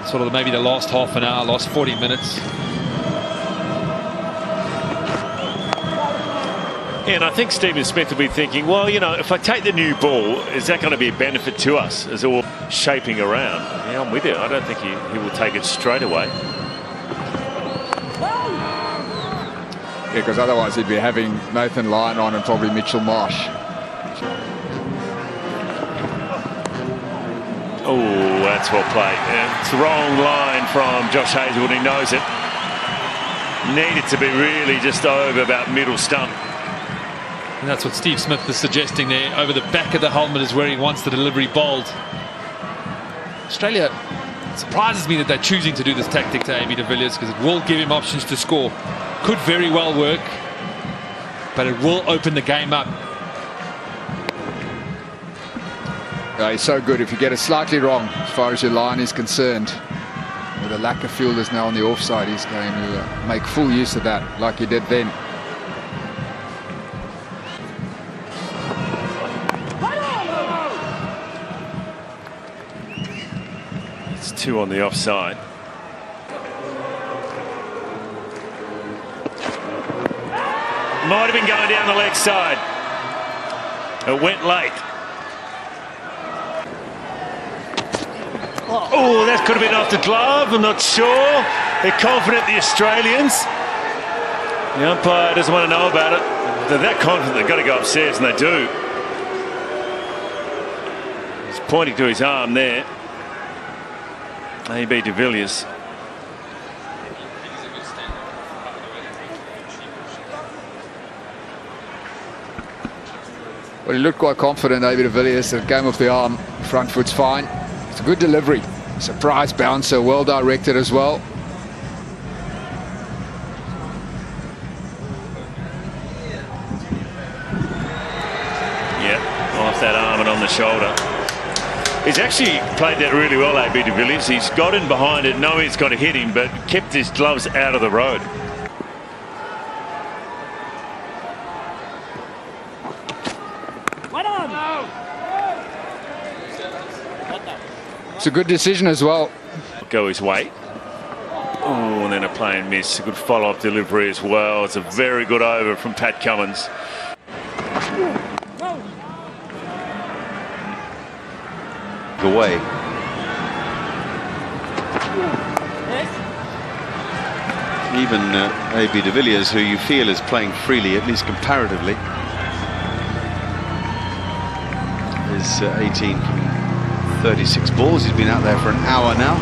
sort of maybe the last half an hour, last 40 minutes. Yeah, and I think Stephen Smith will be thinking, well, you know, if I take the new ball, is that going to be a benefit to us as all shaping around? Yeah, I'm with you. I don't think he will take it straight away. Yeah, because otherwise he'd be having Nathan Lyon on and probably Mitchell Marsh. Oh, that's well played. It's the wrong line from Josh Hazlewood. He knows it. Needed to be really just over about middle stump. And that's what Steve Smith is suggesting there. Over the back of the helmet is where he wants the delivery bowled. Australia, it surprises me that they're choosing to do this tactic to AB de Villiers, because it will give him options to score. Could very well work, but it will open the game up. He's so good. If you get it slightly wrong as far as your line is concerned, with a lack of fielders now on the offside, he's going to make full use of that like he did then. It's 2 on the offside. Might have been going down the leg side. It went late. Oh, that could have been off the glove. I'm not sure. They're confident, the Australians. The umpire doesn't want to know about it. They're that confident they've got to go upstairs, and they do. He's pointing to his arm there. AB de Villiers. Well, he looked quite confident, AB de Villiers. The game off the arm, front foot's fine. It's a good delivery. Surprise bouncer, well directed as well. Yeah, off that arm and on the shoulder. He's actually played that really well, AB de Villiers. He's got in behind it, know he's got to hit him, but kept his gloves out of the road. It's a good decision as well. Go his way. Oh, and then a plain miss. A good follow-up delivery as well. It's a very good over from Pat Cummins. Away. Even AB de Villiers, who you feel is playing freely, at least comparatively, is 18 from 36 balls. He's been out there for an hour now.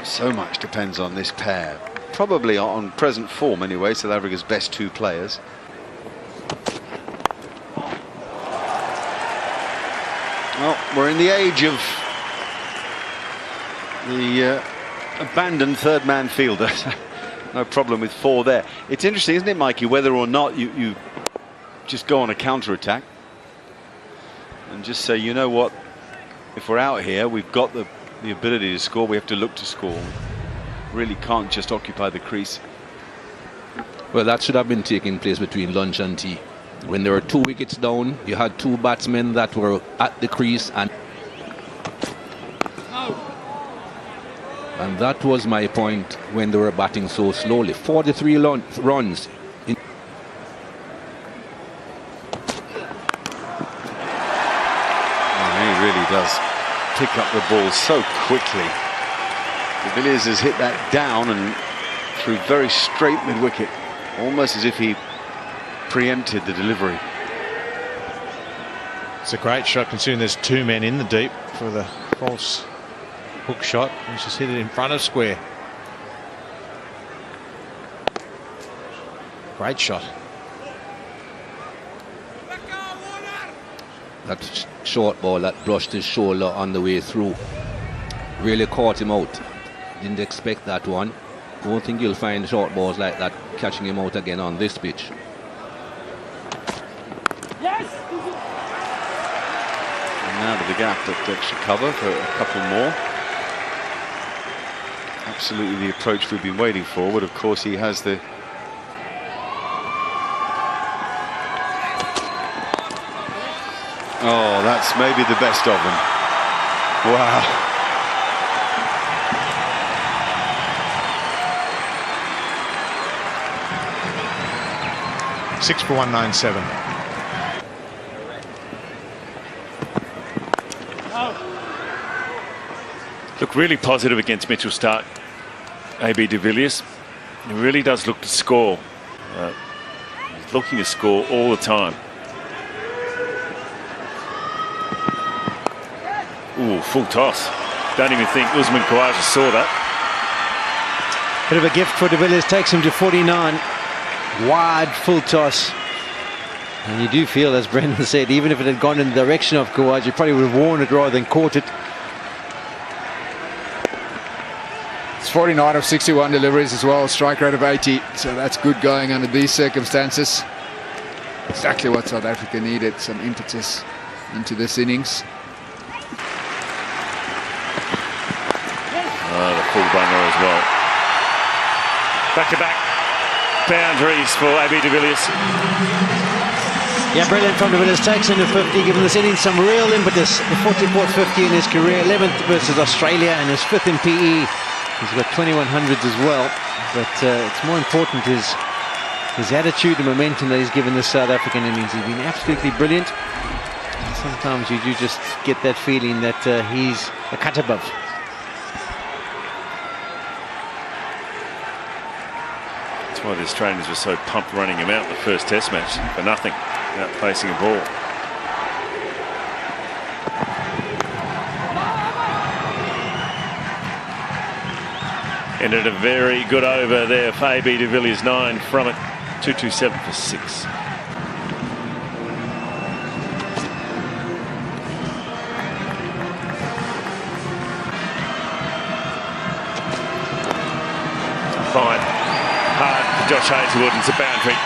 So much depends on this pair. Probably on present form anyway, South Africa's best 2 players. Well, we're in the age of the abandoned third-man fielder. No problem with 4 there. It's interesting, isn't it, Mikey, whether or not you just go on a counter-attack and just say, you know what, if we're out here, we've got the ability to score, we have to look to score. Really can't just occupy the crease. Well, that should have been taking place between lunch and tea. When there were 2 wickets down, you had 2 batsmen that were at the crease, and that was my point when they were batting so slowly. 43 runs. Oh, he really does pick up the ball so quickly. De Villiers has hit that down and through very straight mid-wicket, almost as if he preempted the delivery. It's a great shot considering there's 2 men in the deep for the false hook shot. He's just hit it in front of square. Great shot. That short ball that brushed his shoulder on the way through really caught him out. Didn't expect that one. Don't think you'll find short balls like that catching him out again on this pitch. And out of the gap at extra cover for a couple more. Absolutely the approach we've been waiting for, but of course he has the Oh, that's maybe the best of them. Wow. Six for 197. Look really positive against Mitchell Starc, AB de Villiers. He really does look to score. He's looking to score all the time. Ooh, full toss. Don't even think Usman Khawaja saw that. Bit of a gift for de Villiers, takes him to 49. Wide full toss. And you do feel, as Brendan said, even if it had gone in the direction of Khawaja, you probably would have worn it rather than caught it. It's 49 of 61 deliveries as well, strike rate of 80, so that's good going under these circumstances. Exactly what South Africa needed, some impetus into this innings. Oh, the full bunner as well. Back-to-back boundaries for AB de Villiers. Yeah, brilliant from de Villiers, takes him to 50, giving this inning some real impetus. The 44th 50 in his career, 11th versus Australia, and his 5th in PE. He's got 2100s as well, but it's more important his attitude and momentum that he's given this South African innings. He's been absolutely brilliant. Sometimes you do just get that feeling that he's a cut above. That's why the Australians were so pumped running him out in the first Test match for nothing, without facing a ball. Ended a very good over there for AB de Villiers, 9 from it, 227 for 6. Fine. Hard for Josh Hazlewood, it's a boundary.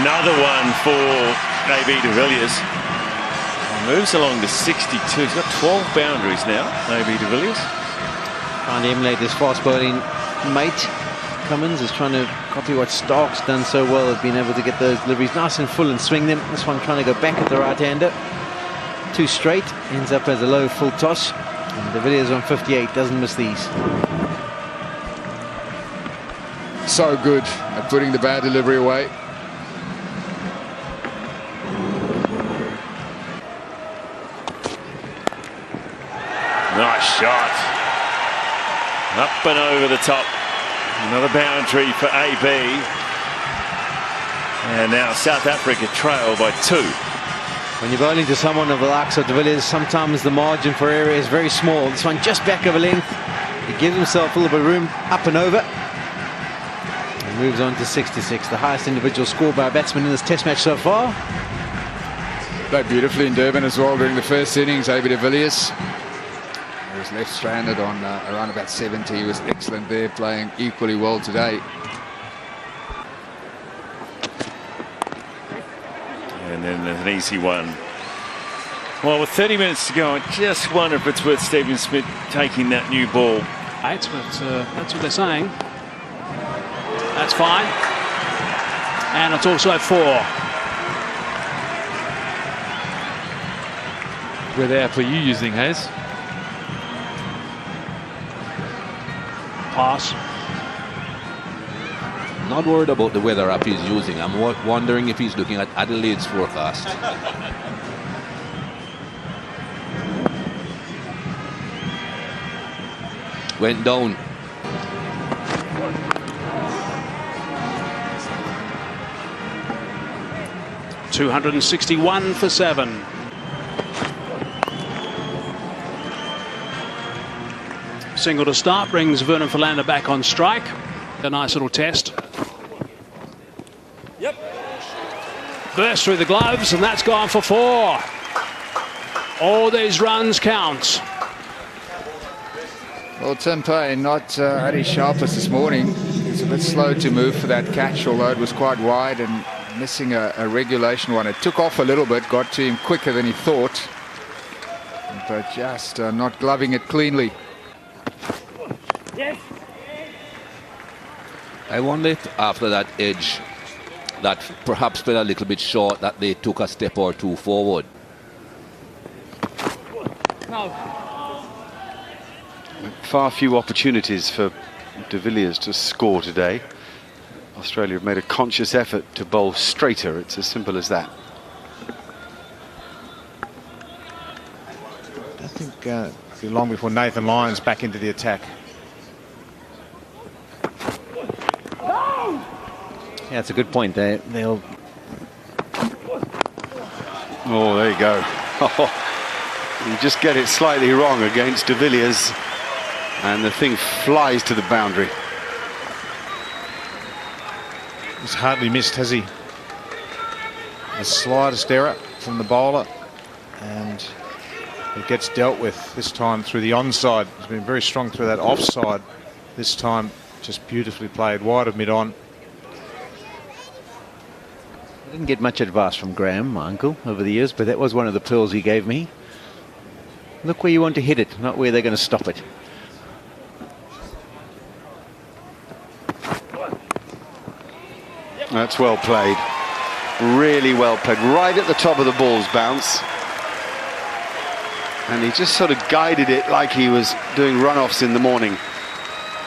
Another one for AB de Villiers. Moves along to 62. He's got 12 boundaries now, AB de Villiers. Trying to emulate his fast bowling mate. Cummins is trying to copy what Stark's done so well, of being able to get those deliveries nice and full and swing them. This one trying to go back at the right-hander. Too straight, ends up as a low full toss. And de Villiers on 58, doesn't miss these. So good at putting the bad delivery away. Nice shot. Up and over the top. Another boundary for AB. And now South Africa trail by 2. When you're bowling to someone of the likes of de Villiers, sometimes the margin for error is very small. This one just back of a length. He gives himself a little bit of room, up and over. And moves on to 66, the highest individual score by a batsman in this Test match so far. Played beautifully in Durban as well during the first innings, AB de Villiers. He was left stranded on around about 70. He was excellent there, playing equally well today. And then an easy one. Well, with 30 minutes to go, I just wonder if it's worth Stephen Smith taking that new ball. Right, but that's what they're saying. That's fine. And it's also 4. We're there for you using Hayes. Pass. Not worried about the weather app he's using. I'm wondering if he's looking at Adelaide's forecast. Went down. $261 for 7. Single to start brings Vernon Philander back on strike. A nice little test. Yep. Burst through the gloves, and that's gone for 4. All these runs count. Well, Tim Payne not at his sharpest this morning. He was a bit slow to move for that catch, although it was quite wide and missing a regulation one. It took off a little bit, got to him quicker than he thought, but just not gloving it cleanly. Yes. I wonder if after that edge, that perhaps fell a little bit short, that they took a step or two forward. Far few opportunities for de Villiers to score today. Australia have made a conscious effort to bowl straighter. It's as simple as that. I think it'll be long before Nathan Lyon's back into the attack. Yeah, it's a good point. They'll. Oh, there you go. You just get it slightly wrong against de Villiers, and the thing flies to the boundary. He's hardly missed, has he? The slightest error from the bowler, and it gets dealt with this time through the onside. He's been very strong through that offside. This time, just beautifully played wide of mid-on. I didn't get much advice from Graham, my uncle, over the years, but that was one of the pearls he gave me. Look where you want to hit it, not where they're going to stop it. That's well played. Really well played. Right at the top of the ball's bounce. And he just sort of guided it like he was doing runoffs in the morning.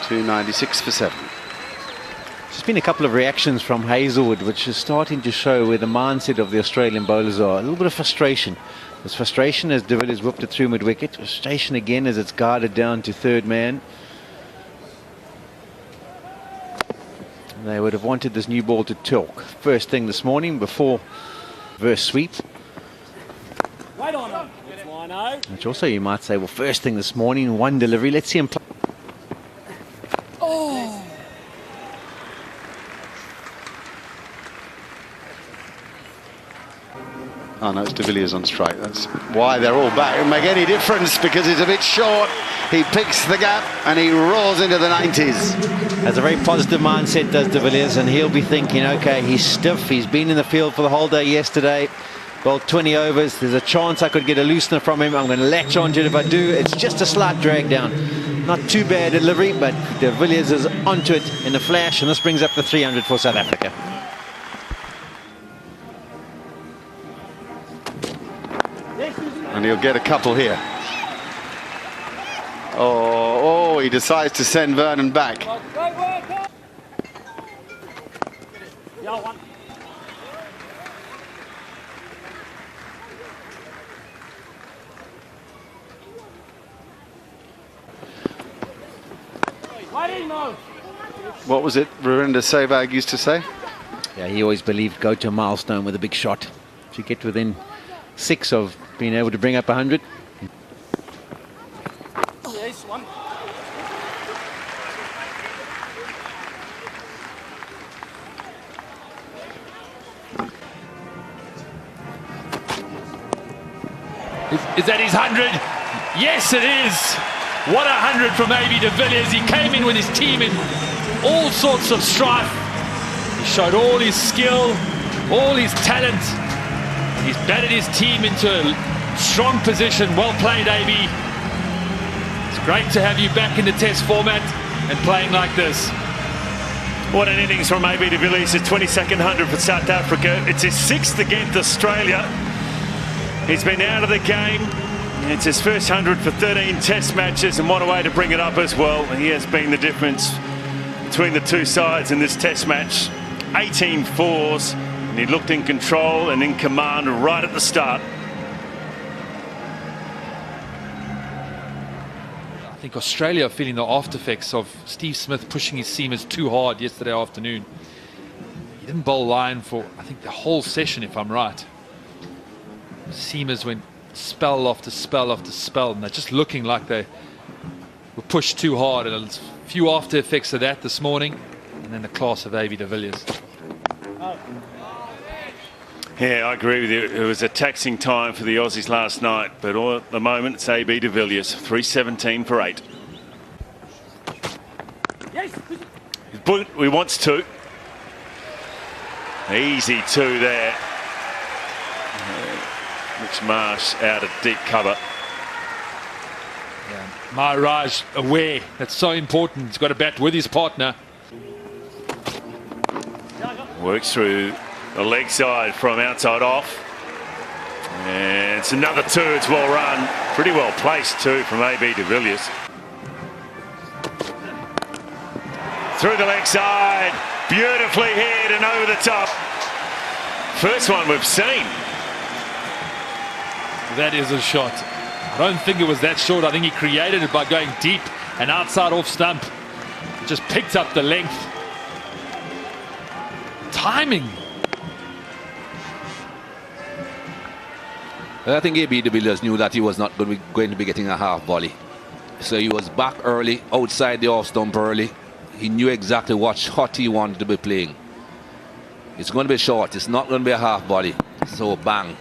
296 for 7. There's been a couple of reactions from Hazelwood, which is starting to show where the mindset of the Australian bowlers are. A little bit of frustration. There's frustration as de Villiers whipped it through mid-wicket. Frustration again as it's guarded down to third man. They would have wanted this new ball to talk first thing this morning before reverse sweep. Right on him. Which also you might say, well, first thing this morning, one delivery. Let's see him play. Oh no, it's de Villiers on strike. That's why they're all back. It won't make any difference because it's a bit short. He picks the gap and he roars into the 90s. Has a very positive mindset, does de Villiers, and he'll be thinking, okay, he's stiff. He's been in the field for the whole day yesterday. Well, 20 overs. There's a chance I could get a loosener from him. I'm going to latch onto it if I do. It's just a slight drag down. Not too bad delivery, but de Villiers is onto it in a flash, and this brings up the 300 for South Africa. And he'll get a couple here. Oh, he decides to send Vernon back. What was it Virender Sehwag used to say? Yeah, he always believed go to a milestone with a big shot. If you get within 6 of being able to bring up 100. Is that his 100? Yes, it is. What a 100 from AB de Villiers. He came in with his team in all sorts of strife. He showed all his skill, all his talent. He's batted his team into a strong position. Well played, AB. It's great to have you back in the test format and playing like this. What an innings from AB de Villiers. His 22nd 100 for South Africa. It's his 6th against Australia. He's been out of the game. It's his first 100 for 13 test matches, and what a way to bring it up as well. He has been the difference between the two sides in this test match. 18 fours, and he looked in control and in command right at the start. I think Australia are feeling the after effects of Steve Smith pushing his seamers too hard yesterday afternoon. He didn't bowl line for, I think, the whole session, if I'm right. Seamers went spell after spell after spell, and they're just looking like they were pushed too hard. And a few after effects of that this morning, and then the class of AB de Villiers. Yeah, I agree with you. It was a taxing time for the Aussies last night, but all at the moment it's AB de Villiers, 317 for 8. He wants 2. Easy 2 there. Mitch Marsh out of deep cover. Yeah. Maharaj aware. That's so important. He's got to bat with his partner. Works through the leg side from outside off. And it's another 2. It's well run. Pretty well placed too from AB de Villiers. Through the leg side, beautifully hit and over the top. First one we've seen. That is a shot. I don't think it was that short. I think he created it by going deep and outside off stump. Just picked up the length. Timing. I think AB de Villiers knew that he was not going to be getting a half volley. So he was back early, outside the off stump early. He knew exactly what shot he wanted to be playing. It's going to be short. It's not going to be a half volley. So bang.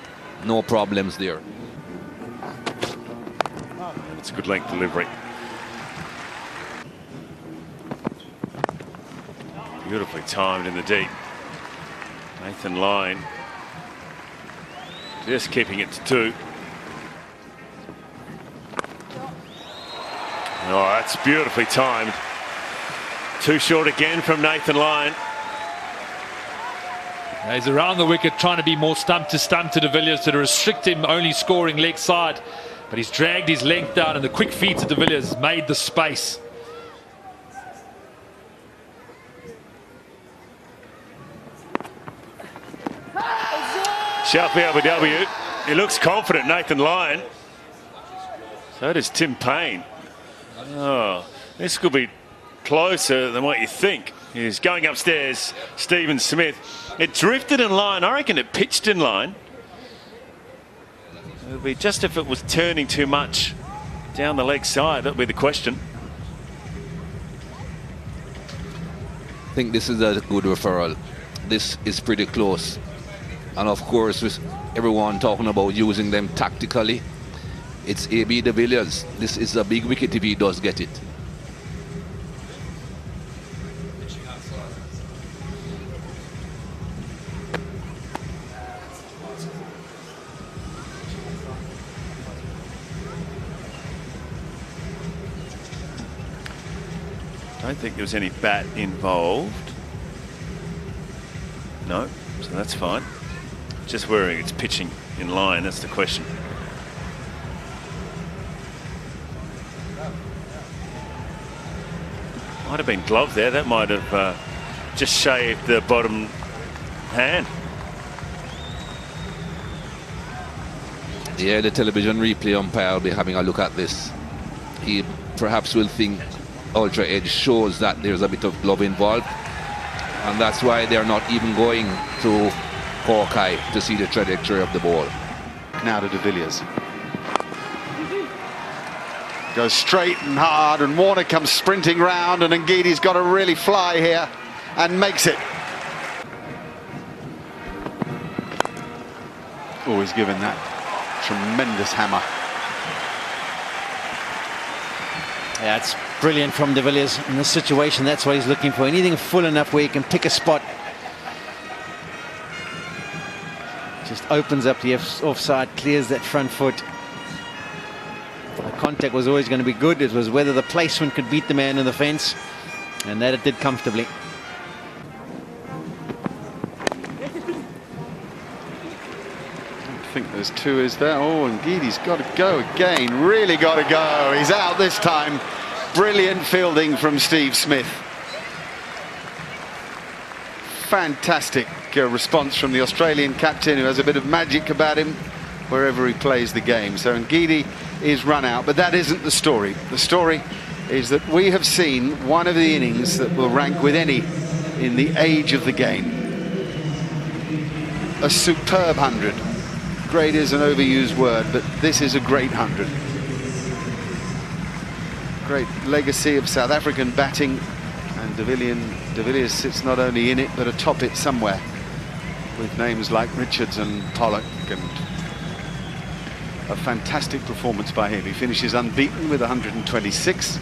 No problems there. It's a good length delivery. Beautifully timed in the deep. Nathan Lyon just keeping it to 2. Oh, that's beautifully timed. Too short again from Nathan Lyon. He's around the wicket trying to be more stump to de Villiers to restrict him only scoring leg side. But he's dragged his length down and the quick feet to de Villiers made the space. Sharpie Abu Dhabi. He looks confident, Nathan Lyon. So does Tim Payne. Oh, this could be closer than what you think. He's going upstairs, Stephen Smith. It drifted in line. I reckon it pitched in line. It would be just if it was turning too much down the leg side. That would be the question. I think this is a good referral. This is pretty close. And of course, with everyone talking about using them tactically, it's AB de Villiers. This is a big wicket if he does get it. I don't think there was any bat involved. No, so that's fine. Just worrying it's pitching in line, that's the question. Might have been gloved there. That might have just shaved the bottom hand. Yeah, the television replay umpire will be having a look at this. He perhaps will think Ultra Edge shows that there's a bit of glove involved, and that's why they're not even going to Hawkeye to see the trajectory of the ball. Now to de Villiers. Goes straight and hard, and Warner comes sprinting round, and Ngidi's got to really fly here and makes it. Always given that tremendous hammer. Yeah, it's brilliant from de Villiers in this situation. That's what he's looking for. Anything full enough where he can pick a spot. Just opens up the offside, clears that front foot. The contact was always going to be good. It was whether the placement could beat the man in the fence, and that it did comfortably. I think there's 2, is there? Oh, and Ngidi's got to go again. Really got to go. He's out this time. Brilliant fielding from Steve Smith. Fantastic response from the Australian captain, who has a bit of magic about him wherever he plays the game. So Ngidi is run out, but that isn't the story. The story is that we have seen one of the innings that will rank with any in the age of the game. A superb 100. Great is an overused word, but this is a great 100. Great legacy of South African batting, and de Villiers sits not only in it but atop it somewhere, with names like Richards and Pollock, and a fantastic performance by him. He finishes unbeaten with 126.